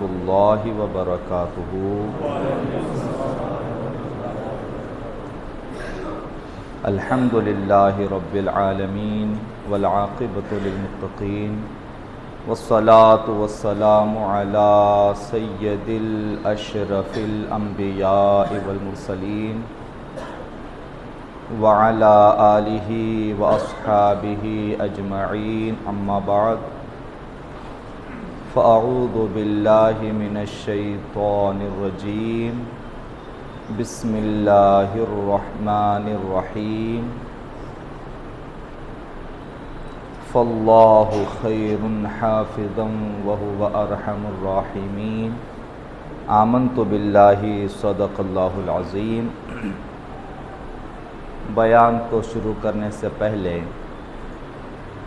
اللہ وبرکاتہ۔ الحمد للہ رب العالمین والعاقبۃ للمتقین والصلاة والسلام علی سید الاشرف الانبیاء والمرسلین وعلی آلہ واصحابہ اجمعین، اما بعد فاعوذ باللہ من الشیطان الرجیم، بسم اللہ الرحمن الرحیم، فاللہ خیر حافظا وہو ارحم الراحمین۔ آمنت باللہ، صدق اللہ العظیم۔ بیان کو شروع کرنے سے پہلے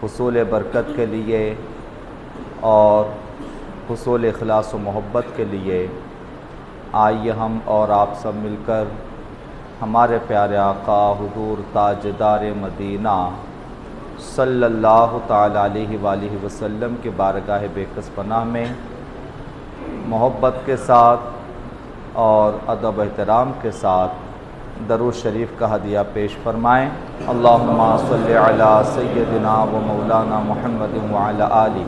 حصول برکت کے لیے اور حصول اخلاص و محبت کے لیے آئیے ہم اور آپ سب مل کر ہمارے پیارے آقا حضور تاجدار مدینہ صلی اللہ تعالیٰ علیہ وآلہ وسلم کی بارگاہ بے کس پناہ میں محبت کے ساتھ اور ادب و احترام کے ساتھ درود شریف کا ہدیہ پیش فرمائیں۔ اللہم صلی علی سیدنا و مولانا محمد وعلی آلہ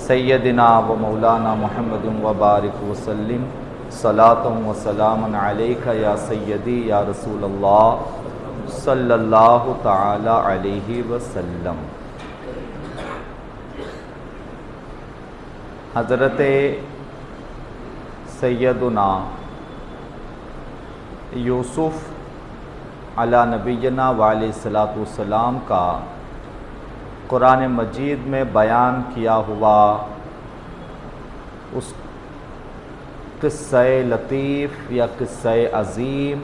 سیدنا و مولانا محمد وبارک وسلم، صلاۃ و سلام علیک یا سیدی یا رسول اللہ صلی اللہ تعالی علیہ وسلم۔ حضرت سیدنا یوسف علی نبینا وعلیہ الصلاۃ والسلام کا قرآن مجید میں بیان کیا ہوا اس قصہ لطیف یا قصہ عظیم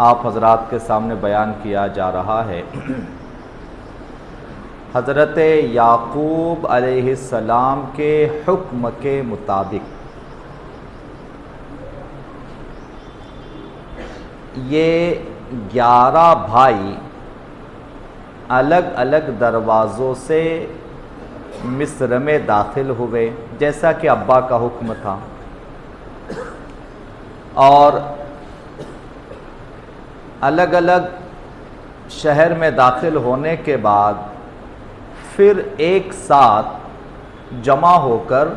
آپ حضرات کے سامنے بیان کیا جا رہا ہے۔ حضرت یعقوب علیہ السلام کے حکم کے مطابق یہ 11 بھائی الگ الگ دروازوں سے مصر میں داخل ہوئے، جیسا کہ ابا کا حکم تھا، اور الگ الگ شہر میں داخل ہونے کے بعد پھر ایک ساتھ جمع ہو کر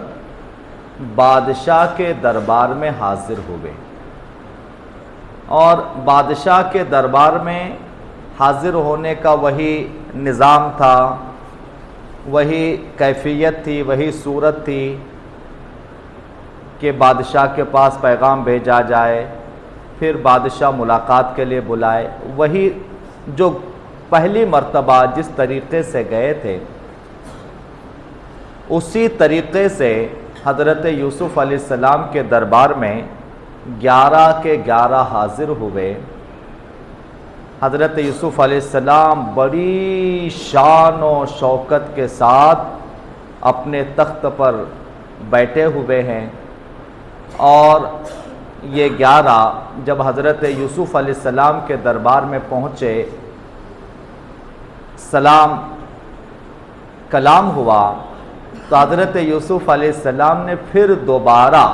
بادشاہ کے دربار میں حاضر ہوئے، اور بادشاہ کے دربار میں حاضر ہونے کا وہی نظام تھا، وہی کیفیت تھی، وہی صورت تھی کہ بادشاہ کے پاس پیغام بھیجا جائے، پھر بادشاہ ملاقات کے لیے بلائے۔ وہی جو پہلی مرتبہ جس طریقے سے گئے تھے اسی طریقے سے حضرت یوسف علیہ السلام کے دربار میں 11 کے 11 حاضر ہوئے۔ حضرت یوسف علیہ السلام بڑی شان و شوکت کے ساتھ اپنے تخت پر بیٹھے ہوئے ہیں، اور یہ 11 جب حضرت یوسف علیہ السلام کے دربار میں پہنچے، سلام کلام ہوا، تو حضرت یوسف علیہ السلام نے پھر دوبارہ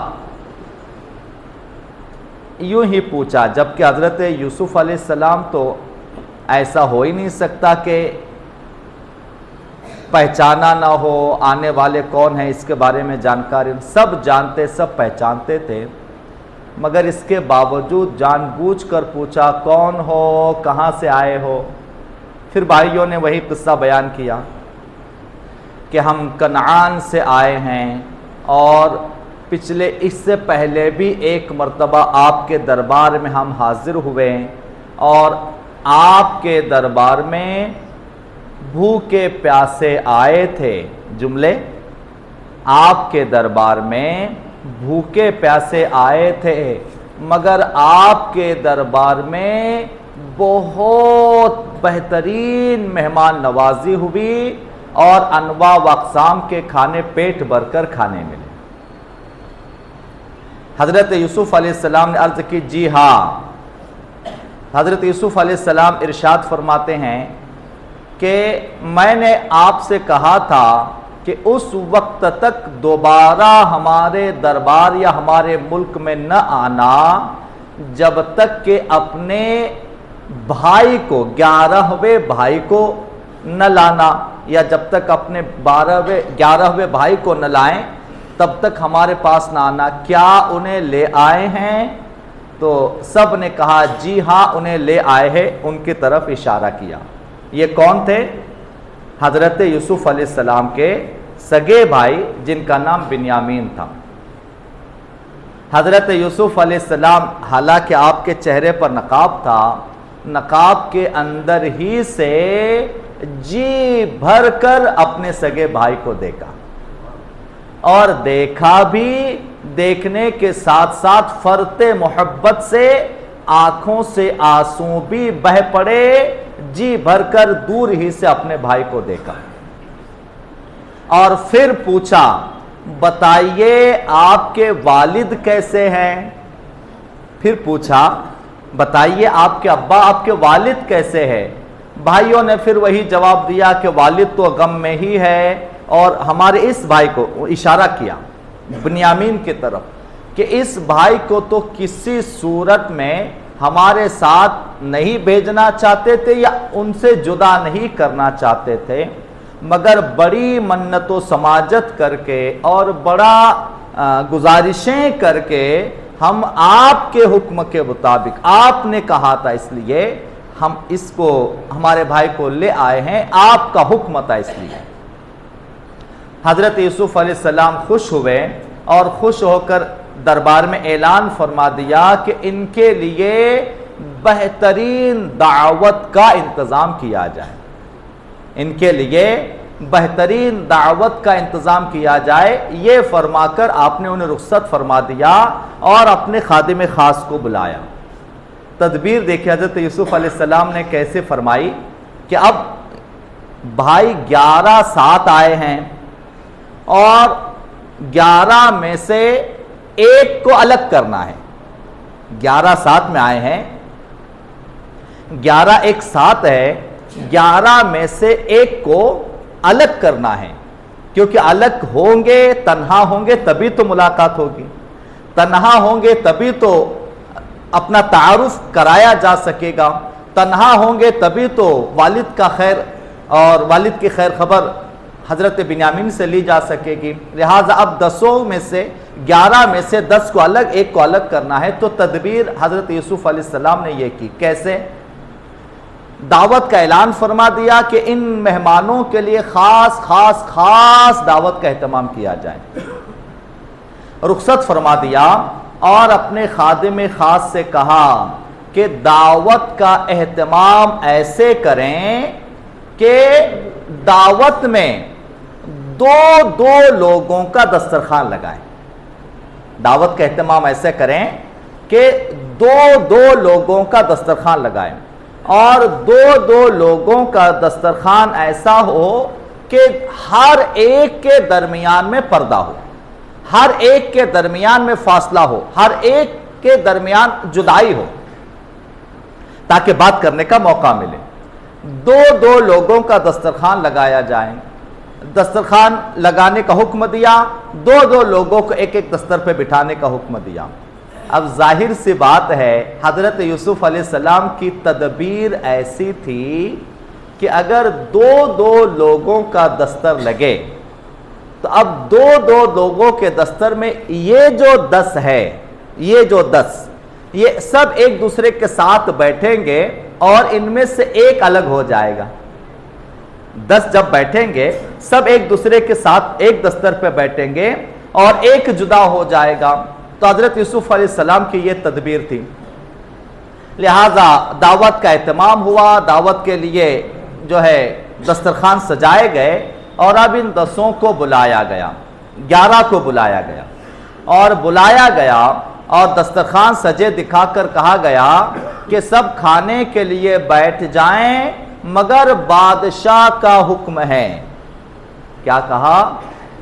یوں ہی پوچھا، جبکہ حضرت یوسف علیہ السلام تو ایسا ہو ہی نہیں سکتا کہ پہچانا نہ ہو، آنے والے کون ہیں اس کے بارے میں جانکاری سب جانتے، سب پہچانتے تھے، مگر اس کے باوجود جان بوجھ کر پوچھا کون ہو، کہاں سے آئے ہو۔ پھر بھائیوں نے وہی قصہ بیان کیا کہ ہم کنعان سے آئے ہیں، اور پچھلے اس سے پہلے بھی ایک مرتبہ آپ کے دربار میں ہم حاضر ہوئے، اور آپ کے دربار میں بھوکے پیاسے آئے تھے۔ جملے، آپ کے دربار میں بھوکے پیاسے آئے تھے، مگر آپ کے دربار میں بہت بہترین مہمان نوازی ہوئی اور انواع و اقسام کے کھانے پیٹ بھر کر کھانے ملے۔ حضرت یوسف علیہ السلام نے عرض کی جی ہاں۔ حضرت یوسف علیہ السلام ارشاد فرماتے ہیں کہ میں نے آپ سے کہا تھا کہ اس وقت تک دوبارہ ہمارے دربار یا ہمارے ملک میں نہ آنا جب تک کہ اپنے بھائی کو 11ویں بھائی کو نہ لانا، یا جب تک اپنے 11ویں بھائی کو نہ لائیں تب تک ہمارے پاس نہ آنا۔ کیا انہیں لے آئے ہیں؟ تو سب نے کہا جی ہاں انہیں لے آئے ہیں، ان کی طرف اشارہ کیا۔ یہ کون تھے؟ حضرت یوسف علیہ السلام کے سگے بھائی جن کا نام بنیامین تھا۔ حضرت یوسف علیہ السلام حالانکہ آپ کے چہرے پر نقاب تھا، نقاب کے اندر ہی سے جی بھر کر اپنے سگے بھائی کو دیکھا، اور دیکھا بھی، دیکھنے کے ساتھ ساتھ فرط محبت سے آنکھوں سے آنسو بھی بہہ پڑے، جی بھر کر دور ہی سے اپنے بھائی کو دیکھا، اور پھر پوچھا بتائیے آپ کے والد کیسے ہیں؟ پھر پوچھا بتائیے آپ کے ابا، آپ کے والد کیسے ہیں؟ بھائیوں نے پھر وہی جواب دیا کہ والد تو غم میں ہی ہے، اور ہمارے اس بھائی کو اشارہ کیا بنیامین کی طرف کہ اس بھائی کو تو کسی صورت میں ہمارے ساتھ نہیں بھیجنا چاہتے تھے یا ان سے جدا نہیں کرنا چاہتے تھے، مگر بڑی منت و سماجت کر کے اور بڑا گزارشیں کر کے ہم آپ کے حکم کے مطابق، آپ نے کہا تھا اس لیے ہم اس کو، ہمارے بھائی کو لے آئے ہیں، آپ کا حکم تھا اس لیے۔ حضرت یوسف علیہ السلام خوش ہوئے اور خوش ہو کر دربار میں اعلان فرما دیا کہ ان کے لیے بہترین دعوت کا انتظام کیا جائے، ان کے لیے بہترین دعوت کا انتظام کیا جائے۔ یہ فرما کر آپ نے انہیں رخصت فرما دیا اور اپنے خادم خاص کو بلایا۔ تدبیر دیکھیں حضرت یوسف علیہ السلام نے کیسے فرمائی کہ اب بھائی 11 ساتھ آئے ہیں، اور 11 میں سے ایک کو الگ کرنا ہے۔ 11 ساتھ میں آئے ہیں، 11 ایک ساتھ ہے، 11 میں سے ایک کو الگ کرنا ہے، کیونکہ الگ ہوں گے، تنہا ہوں گے تبھی تو ملاقات ہوگی، تنہا ہوں گے تبھی تو اپنا تعارف کرایا جا سکے گا، تنہا ہوں گے تبھی تو والد کا خیر اور والد کی خیر خبر حضرت بنیامین سے لی جا سکے گی۔ لہٰذا اب 10 میں سے 11 میں سے 10 کو الگ، ایک کو الگ کرنا ہے۔ تو تدبیر حضرت یوسف علیہ السلام نے یہ کی۔ کیسے؟ دعوت کا اعلان فرما دیا کہ ان مہمانوں کے لیے خاص خاص خاص دعوت کا اہتمام کیا جائے، رخصت فرما دیا، اور اپنے خادم خاص سے کہا کہ دعوت کا اہتمام ایسے کریں کہ دعوت میں 2 لوگوں کا دسترخوان لگائیں۔ دعوت کا اہتمام ایسے کریں کہ 2 لوگوں کا دسترخوان لگائیں، اور 2 لوگوں کا دسترخوان ایسا ہو کہ ہر ایک کے درمیان میں پردہ ہو، ہر ایک کے درمیان میں فاصلہ ہو، ہر ایک کے درمیان جدائی ہو، تاکہ بات کرنے کا موقع ملے۔ 2 لوگوں کا دسترخوان لگایا جائے۔ دسترخوان لگانے کا حکم دیا، 2 لوگوں کو ایک ایک دستر پہ بٹھانے کا حکم دیا۔ اب ظاہر سی بات ہے حضرت یوسف علیہ السلام کی تدبیر ایسی تھی کہ اگر 2 لوگوں کا دستر لگے تو اب 2 لوگوں کے دستر میں یہ جو 10 ہے، یہ سب ایک دوسرے کے ساتھ بیٹھیں گے، اور ان میں سے ایک الگ ہو جائے گا۔ 10 جب بیٹھیں گے سب ایک دوسرے کے ساتھ ایک دستر پہ بیٹھیں گے اور ایک جدا ہو جائے گا۔ تو حضرت یوسف علیہ السلام کی یہ تدبیر تھی۔ لہٰذا دعوت کا اہتمام ہوا، دعوت کے لیے جو ہے دسترخوان سجائے گئے، اور اب ان 10 کو بلایا گیا، 11 کو بلایا گیا، اور دسترخوان سجے دکھا کر کہا گیا کہ سب کھانے کے لیے بیٹھ جائیں، مگر بادشاہ کا حکم ہے۔ کیا کہا؟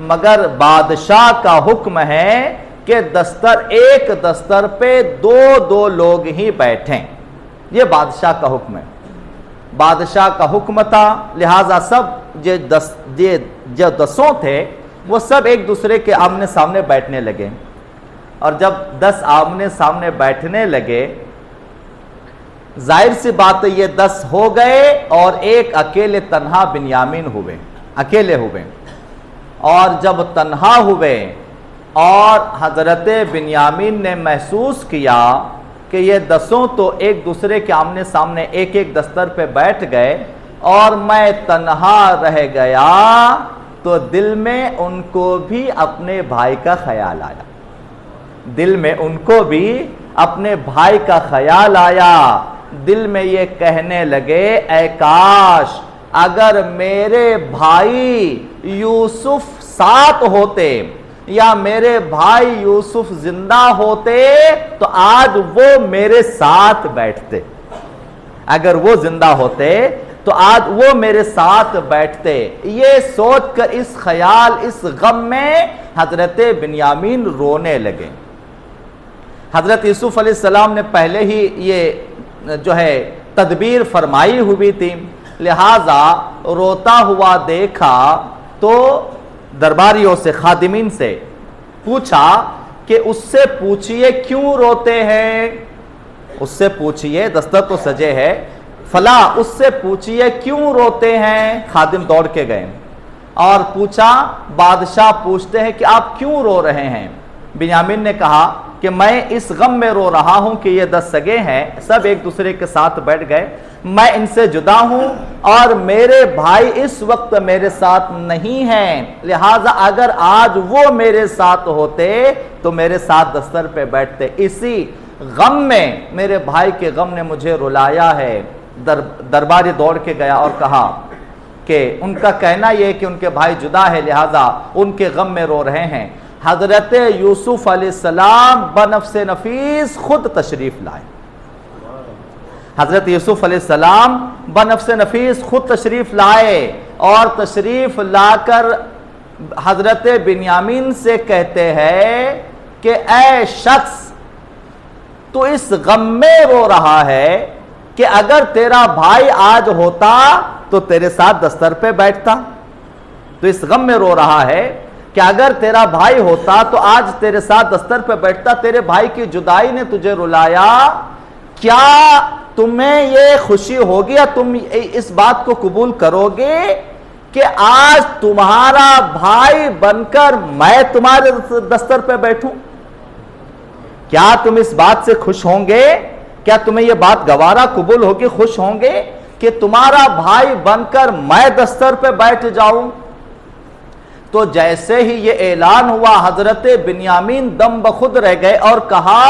مگر بادشاہ کا حکم ہے کہ ایک دستر پہ 2 لوگ ہی بیٹھیں۔ یہ بادشاہ کا حکم ہے، بادشاہ کا حکم تھا، لہٰذا سب یہ جو 10 تھے وہ سب ایک دوسرے کے آمنے سامنے بیٹھنے لگے، اور جب 10 آمنے سامنے بیٹھنے لگے، ظاہر سی بات ہے یہ 10 ہو گئے اور ایک اکیلے تنہا بنیامین ہوئے، اکیلے ہوئے، اور جب تنہا ہوئے اور حضرت بنیامین نے محسوس کیا کہ یہ 10 تو ایک دوسرے کے آمنے سامنے ایک ایک دستر پہ بیٹھ گئے اور میں تنہا رہ گیا، تو دل میں ان کو بھی اپنے بھائی کا خیال آیا، دل میں ان کو بھی اپنے بھائی کا خیال آیا، دل میں یہ کہنے لگے اے کاش اگر میرے بھائی یوسف ساتھ ہوتے یا میرے بھائی یوسف زندہ ہوتے تو آج وہ میرے ساتھ بیٹھتے، اگر وہ زندہ ہوتے تو آج وہ میرے ساتھ بیٹھتے۔ یہ سوچ کر اس خیال اس غم میں حضرت بنیامین رونے لگے۔ حضرت یوسف علیہ السلام نے پہلے ہی یہ جو ہے تدبیر فرمائی ہوئی تھی، لہٰذا روتا ہوا دیکھا تو درباریوں سے خادمین سے پوچھا کہ اس سے پوچھئے کیوں روتے ہیں، اس سے پوچھئے، دستر تو سجے ہے، فلاں اس سے پوچھئے کیوں روتے ہیں۔ خادم دوڑ کے گئے اور پوچھا، بادشاہ پوچھتے ہیں کہ آپ کیوں رو رہے ہیں؟ بنیامین نے کہا کہ میں اس غم میں رو رہا ہوں کہ یہ 10 سگے ہیں، سب ایک دوسرے کے ساتھ بیٹھ گئے، میں ان سے جدا ہوں اور میرے بھائی اس وقت میرے ساتھ نہیں ہیں، لہٰذا اگر آج وہ میرے ساتھ ہوتے تو میرے ساتھ دستر پہ بیٹھتے، اسی غم میں میرے بھائی کے غم نے مجھے رلایا ہے۔ درباری دوڑ کے گیا اور کہا کہ ان کا کہنا یہ ہے کہ ان کے بھائی جدا ہے، لہٰذا ان کے غم میں رو رہے ہیں۔ حضرت یوسف علیہ السلام بنفس نفیس خود تشریف لائے، حضرت یوسف علیہ السلام بنفس نفیس خود تشریف لائے اور تشریف لا کر حضرت بنیامین سے کہتے ہیں کہ اے شخص تو اس غم میں رو رہا ہے کہ اگر تیرا بھائی آج ہوتا تو تیرے ساتھ دستر پہ بیٹھتا، تو اس غم میں رو رہا ہے کہ اگر تیرا بھائی ہوتا تو آج تیرے ساتھ دستر پہ بیٹھتا، تیرے بھائی کی جدائی نے تجھے رلایا، کیا تمہیں یہ خوشی ہوگی یا تم اس بات کو قبول کرو گے کہ آج تمہارا بھائی بن کر میں تمہارے دستر پہ بیٹھوں؟ کیا تم اس بات سے خوش ہوں گے؟ کیا تمہیں یہ بات گوارا قبول ہوگی، خوش ہوں گے کہ تمہارا بھائی بن کر میں دستر پہ بیٹھ جاؤں؟ تو جیسے ہی یہ اعلان ہوا حضرت بنیامین دم بخود رہ گئے اور کہا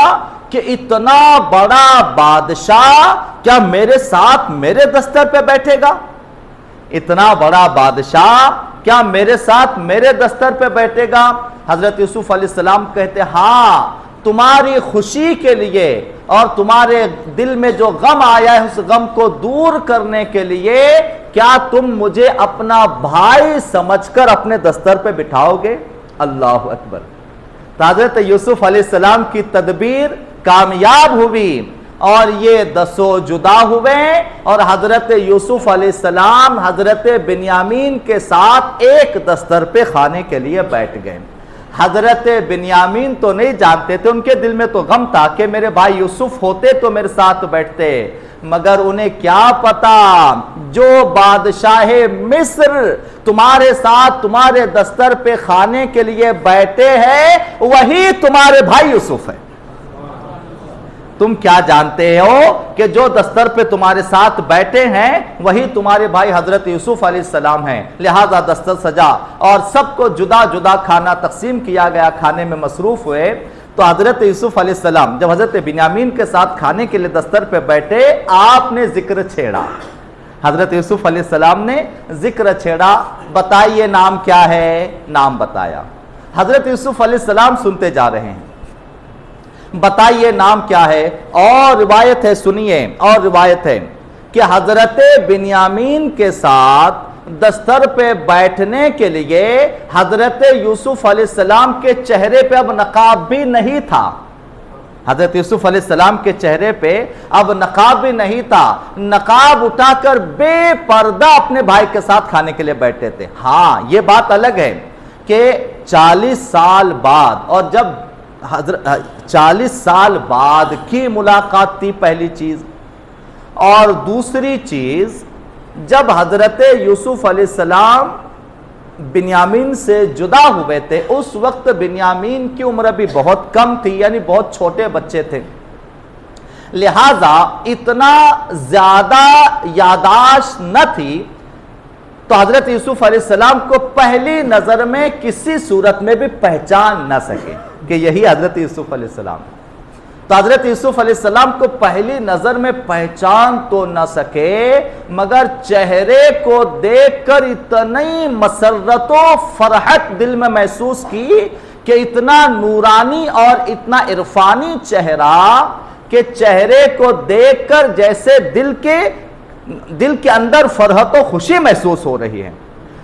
کہ اتنا بڑا بادشاہ کیا میرے ساتھ میرے دستر پہ بیٹھے گا؟ اتنا بڑا بادشاہ کیا میرے ساتھ میرے دستر پہ بیٹھے گا؟ حضرت یوسف علیہ السلام کہتے ہاں، تمہاری خوشی کے لیے اور تمہارے دل میں جو غم آیا ہے اس غم کو دور کرنے کے لیے کیا تم مجھے اپنا بھائی سمجھ کر اپنے دستر پہ بٹھاؤ گے؟ اللہ اکبر۔ تو حضرت یوسف علیہ السلام کی تدبیر کامیاب ہوئی اور یہ 10 جدا ہوئے اور حضرت یوسف علیہ السلام حضرت بنیامین کے ساتھ ایک دستر پہ کھانے کے لیے بیٹھ گئے۔ حضرت بنیامین تو نہیں جانتے تھے، ان کے دل میں تو غم تھا کہ میرے بھائی یوسف ہوتے تو میرے ساتھ بیٹھتے، مگر انہیں کیا پتا جو بادشاہ مصر تمہارے ساتھ تمہارے دستر پہ کھانے کے لیے بیٹھے ہیں وہی تمہارے بھائی یوسف ہے۔ تم کیا جانتے ہو کہ جو دستر پہ تمہارے ساتھ بیٹھے ہیں وہی تمہارے بھائی حضرت یوسف علیہ السلام ہیں، لہذا دستر سجا اور سب کو جدا جدا کھانا تقسیم کیا گیا، کھانے میں مصروف ہوئے۔ تو حضرت یوسف علیہ السلام جب حضرت بنیامین کے ساتھ کھانے کے لیے دستر پہ بیٹھے آپ نے ذکر چھیڑا، حضرت یوسف علیہ السلام نے ذکر چھیڑا، بتائیے نام کیا ہے؟ نام بتایا۔ حضرت یوسف علیہ السلام سنتے جا رہے ہیں، بتائیے نام کیا ہے؟ اور روایت ہے، سنیے، اور روایت ہے کہ حضرت بنیامین کے ساتھ دستر پہ بیٹھنے کے لیے حضرت یوسف علیہ السلام کے چہرے پہ اب نقاب بھی نہیں تھا، حضرت یوسف علیہ السلام کے چہرے پہ اب نقاب بھی نہیں تھا، نقاب اٹھا کر بے پردہ اپنے بھائی کے ساتھ کھانے کے لیے بیٹھتے تھے۔ ہاں یہ بات الگ ہے کہ 40 سال بعد، اور جب 40 سال بعد کی ملاقات تھی پہلی چیز، اور دوسری چیز جب حضرت یوسف علیہ السلام بنیامین سے جدا ہوئے تھے، اس وقت بنیامین کی عمر بھی بہت کم تھی، یعنی بہت چھوٹے بچے تھے، لہذا اتنا زیادہ یاداشت نہ تھی، تو حضرت یوسف علیہ السلام کو پہلی نظر میں کسی صورت میں بھی پہچان نہ سکے کہ یہی حضرت یوسف علیہ السلام۔ تو حضرت یوسف علیہ السلام کو پہلی نظر میں پہچان تو نہ سکے، مگر چہرے کو دیکھ کر اتنی مسرت و فرحت دل میں محسوس کی کہ اتنا نورانی اور اتنا عرفانی چہرہ کہ چہرے کو دیکھ کر جیسے دل کے اندر فرحت و خوشی محسوس ہو رہی ہے۔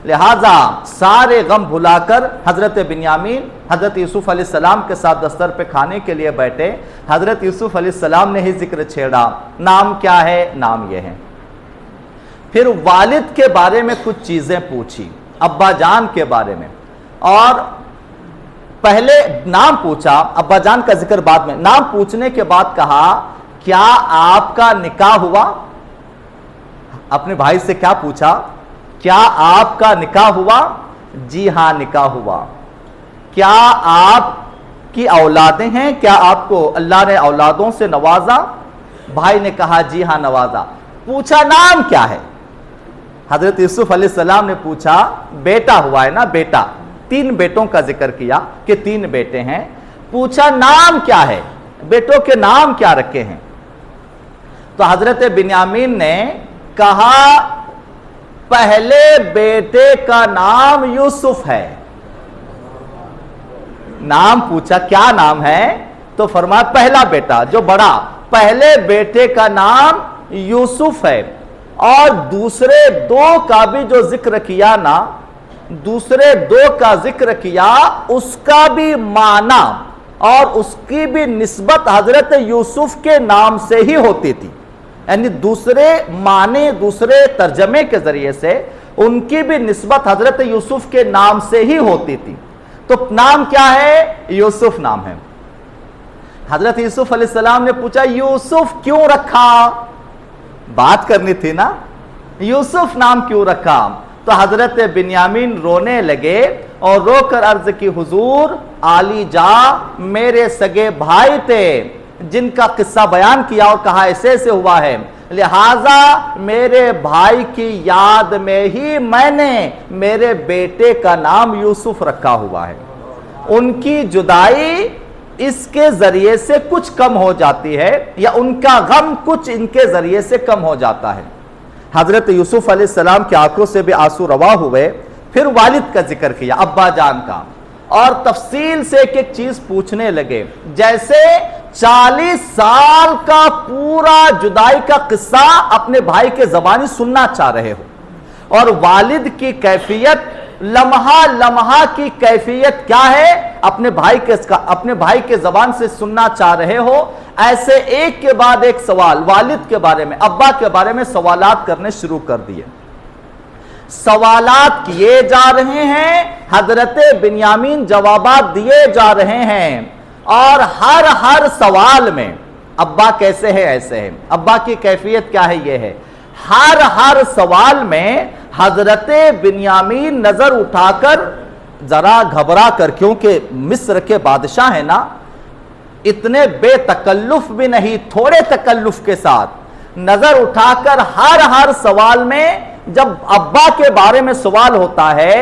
لہٰذا سارے غم بھلا کر حضرت بنیامین حضرت یوسف علیہ السلام کے ساتھ دستر پہ کھانے کے لیے بیٹھے۔ حضرت یوسف علیہ السلام نے ہی ذکر چھیڑا، نام کیا ہے؟ نام یہ ہے۔ پھر والد کے بارے میں کچھ چیزیں پوچھی، ابا جان کے بارے میں، اور پہلے نام پوچھا، ابا جان کا ذکر بعد میں، نام پوچھنے کے بعد کہا کیا آپ کا نکاح ہوا؟ اپنے بھائی سے کیا پوچھا؟ کیا آپ کا نکاح ہوا؟ جی ہاں نکاح ہوا۔ کیا آپ کی اولادیں ہیں؟ کیا آپ کو اللہ نے اولادوں سے نوازا؟ بھائی نے کہا جی ہاں نوازا۔ پوچھا نام کیا ہے؟ حضرت یوسف علیہ السلام نے پوچھا بیٹا ہوا ہے نا، بیٹا، 3 بیٹوں کا ذکر کیا کہ 3 بیٹے ہیں۔ پوچھا نام کیا ہے؟ بیٹوں کے نام کیا رکھے ہیں؟ تو حضرت بنیامین نے کہا پہلے بیٹے کا نام یوسف ہے۔ نام پوچھا کیا نام ہے؟ تو فرمایا پہلا بیٹا جو بڑا، پہلے بیٹے کا نام یوسف ہے، اور دوسرے 2 کا بھی جو ذکر کیا نا، دوسرے 2 کا ذکر کیا، اس کا بھی معنی اور اس کی بھی نسبت حضرت یوسف کے نام سے ہی ہوتی تھی، یعنی دوسرے معنی دوسرے ترجمے کے ذریعے سے ان کی بھی نسبت حضرت یوسف کے نام سے ہی ہوتی تھی۔ تو نام کیا ہے؟ یوسف نام ہے۔ حضرت یوسف علیہ السلام نے پوچھا یوسف کیوں رکھا؟ بات کرنی تھی نا، یوسف نام کیوں رکھا؟ تو حضرت بنیامین رونے لگے اور رو کر عرض کی حضور عالی جا میرے سگے بھائی تھے جن کا قصہ بیان کیا اور کہا ایسے ایسے ہوا ہے، لہٰذا میرے بھائی کی یاد میں ہی میں نے میرے بیٹے کا نام یوسف رکھا ہوا ہے۔ ان کی جدائی اس کے ذریعے سے کچھ کم ہو جاتی ہے، یا ان کا غم کچھ ان کے ذریعے سے کم ہو جاتا ہے۔ حضرت یوسف علیہ السلام کی آنکھوں سے بھی آنسو روا ہوئے۔ پھر والد کا ذکر کیا، ابا جان کا، اور تفصیل سے ایک ایک چیز پوچھنے لگے، جیسے 40 سال کا پورا جدائی کا قصہ اپنے بھائی کے زبانی سننا چاہ رہے ہو، اور والد کی کیفیت لمحہ لمحہ کی کیفیت کیا ہے اپنے بھائی کے زبان سے سننا چاہ رہے ہو۔ ایسے ایک کے بعد ایک سوال والد کے بارے میں، ابا کے بارے میں سوالات کرنے شروع کر دیے۔ سوالات کیے جا رہے ہیں، حضرت بنیامین جوابات دیے جا رہے ہیں، اور ہر سوال میں ابا کیسے ہے ایسے ہے، ابا کی کیفیت کیا ہے یہ ہے۔ ہر سوال میں حضرت بنیامین نظر اٹھا کر ذرا گھبرا کر، کیونکہ مصر کے بادشاہ ہیں نا، اتنے بے تکلف بھی نہیں، تھوڑے تکلف کے ساتھ نظر اٹھا کر ہر سوال میں جب ابا کے بارے میں سوال ہوتا ہے،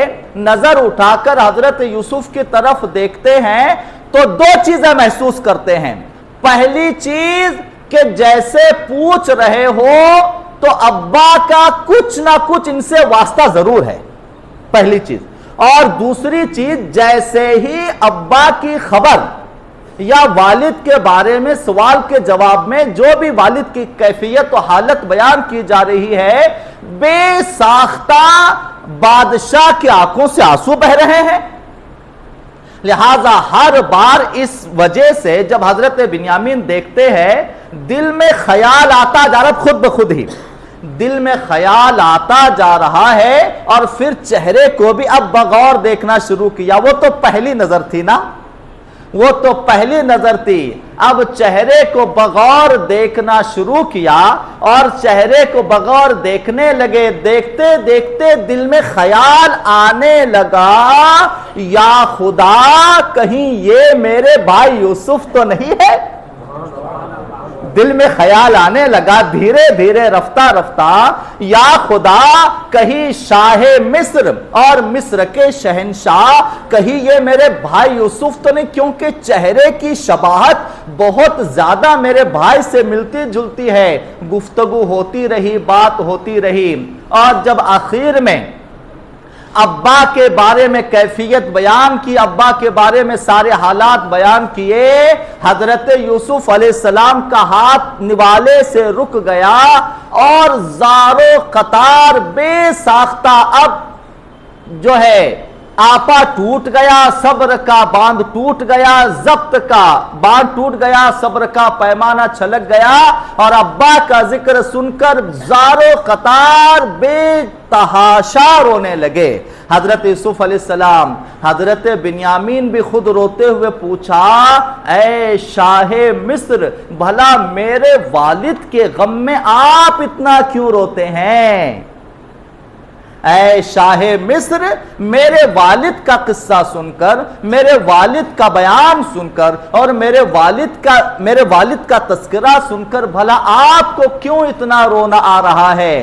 نظر اٹھا کر حضرت یوسف کی طرف دیکھتے ہیں تو 2 چیزیں محسوس کرتے ہیں۔ پہلی چیز کہ جیسے پوچھ رہے ہو تو ابا کا کچھ نہ کچھ ان سے واسطہ ضرور ہے، پہلی چیز۔ اور دوسری چیز جیسے ہی ابا کی خبر یا والد کے بارے میں سوال کے جواب میں جو بھی والد کی کیفیت و حالت بیان کی جا رہی ہے، بے ساختہ بادشاہ کی آنکھوں سے آنسو بہ رہے ہیں۔ لہٰذا ہر بار اس وجہ سے جب حضرت بنیامین دیکھتے ہیں دل میں خیال آتا جا رہا، خود بخود ہی دل میں خیال آتا جا رہا ہے، اور پھر چہرے کو بھی اب بغور دیکھنا شروع کیا۔ وہ تو پہلی نظر تھی نا، وہ تو پہلی نظر تھی، اب چہرے کو بغور دیکھنا شروع کیا، اور چہرے کو بغور دیکھنے لگے۔ دیکھتے دیکھتے دل میں خیال آنے لگا، یا خدا کہیں یہ میرے بھائی یوسف تو نہیں ہے؟ دل میں خیال آنے لگا دھیرے دھیرے رفتہ رفتہ، یا خدا کہیں شاہ مصر اور مصر کے شہنشاہ کہیں یہ میرے بھائی یوسف تو نہیں، کیونکہ چہرے کی شباہت بہت زیادہ میرے بھائی سے ملتی جلتی ہے۔ گفتگو ہوتی رہی، بات ہوتی رہی، اور جب آخر میں ابا کے بارے میں کیفیت بیان کی، ابا کے بارے میں سارے حالات بیان کیے، حضرت یوسف علیہ السلام کا ہاتھ نوالے سے رک گیا، اور زارو قطار بے ساختہ اب جو ہے آپا ٹوٹ گیا، صبر کا باندھ ٹوٹ گیا، ضبط کا باندھ ٹوٹ گیا، صبر کا پیمانہ چھلک گیا، اور ابا کا ذکر سن کر زارو قطار بے تحاشا رونے لگے۔ حضرت یوسف علیہ السلام، حضرت بنیامین بھی خود روتے ہوئے پوچھا، اے شاہ مصر، بھلا میرے والد کے غم میں آپ اتنا کیوں روتے ہیں؟ اے شاہ مصر، میرے والد کا قصہ سن کر، میرے والد کا بیان سن کر، اور میرے والد کا تذکرہ سن کر بھلا آپ کو کیوں اتنا رونا آ رہا ہے؟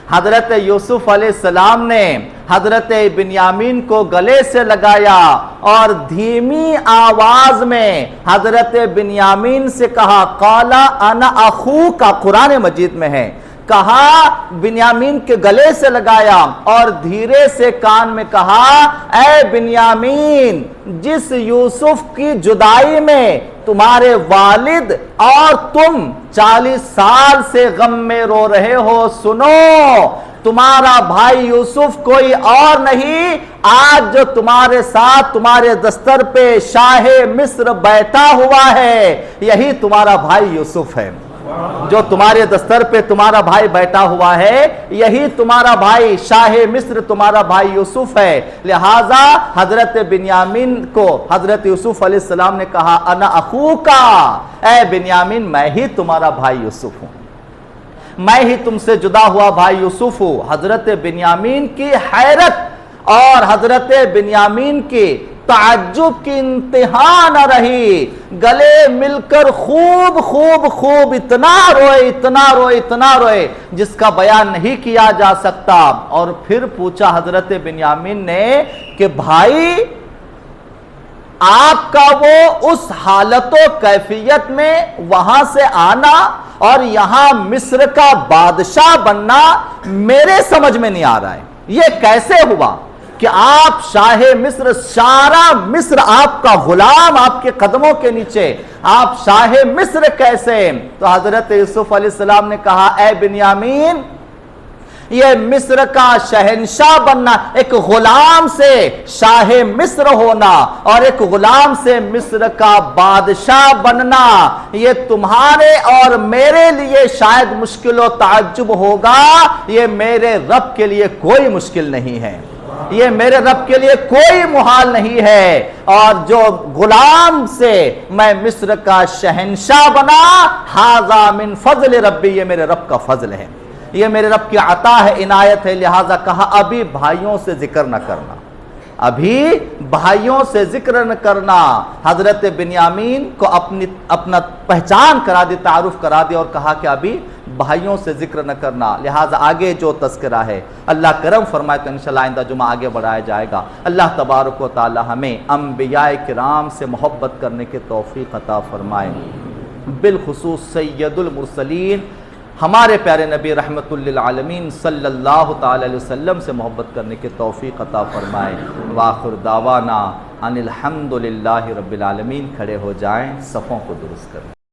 حضرت یوسف علیہ السلام نے حضرت بنیامین کو گلے سے لگایا، اور دھیمی آواز میں حضرت بنیامین سے کہا، قالا انا اخوک، قرآن مجید میں ہے، کہا بنیامین کے گلے سے لگایا، اور دھیرے سے کان میں کہا، اے بنیامین، جس یوسف کی جدائی میں تمہارے والد اور تم 40 سال سے غم میں رو رہے ہو، سنو، تمہارا بھائی یوسف کوئی اور نہیں، آج جو تمہارے ساتھ تمہارے دستر پہ شاہ مصر بیٹھا ہوا ہے، یہی تمہارا بھائی یوسف ہے۔ جو تمہارے دستر پہ تمہارا بھائی بیٹھا ہوا ہے، یہی تمہارا بھائی شاہ مصر، تمہارا بھائی یوسف ہے۔ لہٰذا حضرت بنیامین کو حضرت یوسف علیہ السلام نے کہا، انا اخوکا، اے بنیامین میں ہی تمہارا بھائی یوسف ہوں، میں ہی تم سے جدا ہوا بھائی یوسف ہوں۔ حضرت بنیامین کی حیرت اور حضرت بنیامین کی تعجب کی انتہا نہ رہی، گلے مل کر خوب اتنا روئے جس کا بیان نہیں کیا جا سکتا۔ اور پھر پوچھا حضرت بنیامین نے کہ بھائی، آپ کا وہ اس حالت و کیفیت میں وہاں سے آنا اور یہاں مصر کا بادشاہ بننا میرے سمجھ میں نہیں آ رہا ہے، یہ کیسے ہوا کہ آپ شاہ مصر، سارا مصر آپ کا غلام، آپ کے قدموں کے نیچے، آپ شاہ مصر کیسے؟ تو حضرت یوسف علیہ السلام نے کہا، اے بنیامین، یہ مصر کا شہنشاہ بننا، ایک غلام سے شاہ مصر ہونا اور ایک غلام سے مصر کا بادشاہ بننا، یہ تمہارے اور میرے لیے شاید مشکل و تعجب ہوگا، یہ میرے رب کے لیے کوئی مشکل نہیں ہے، یہ میرے رب کے لیے کوئی محال نہیں ہے۔ اور جو غلام سے میں مصر کا شہنشاہ بنا، ھذا من فضل ربی، یہ میرے رب کا فضل ہے، یہ میرے رب کی عطا ہے، عنایت ہے۔ لہٰذا کہا ابھی بھائیوں سے ذکر نہ کرنا، ابھی بھائیوں سے ذکر نہ کرنا۔ حضرت بنیامین کو اپنا پہچان کرا دی، تعارف کرا دی، اور کہا کہ ابھی بھائیوں سے ذکر نہ کرنا۔ لہٰذا آگے جو تذکرہ ہے اللہ کرم فرمائے تو انشاءاللہ آئندہ جمعہ آگے بڑھایا جائے گا۔ اللہ تبارک و تعالی ہمیں انبیاء کرام سے محبت کرنے کے توفیق عطا فرمائے، بالخصوص سید المرسلین ہمارے پیارے نبی رحمت للعالمین صلی اللہ تعالی علیہ وسلم سے محبت کرنے کے توفیق عطا فرمائے۔ وآخر دعوانا ان الحمدللہ رب العالمین۔ کھڑے ہو جائیں، صفوں کو درست کریں۔